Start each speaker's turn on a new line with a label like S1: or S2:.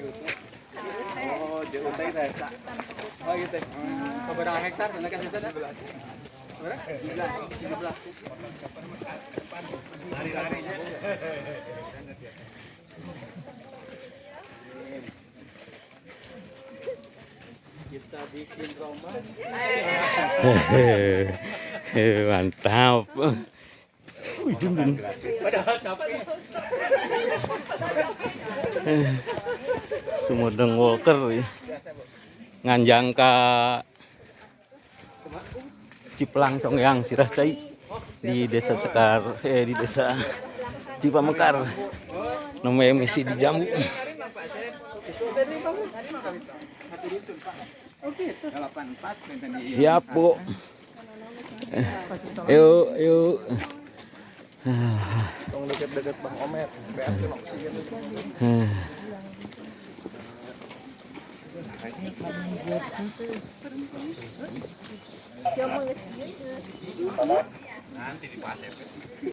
S1: Oh, jauh teh desa. Oh gitu. Berapa hektar tenaga desa dah? Berapa? 13. Lari-larinya. Kita bikin rumah.
S2: Mantap. Wih, dundun.
S1: Padahal capek.
S2: Sumedeng Walker ya. Nganjang ka Ciplang Congyang Sirah Cai di Desa Sekar di Desa Cipamekar. Nama emisi di Jambu. Siap, Bu. Yuk, yuk.
S1: Tong deket-deket Bang Omet. Biar kena oksigen. Nanti di pasir.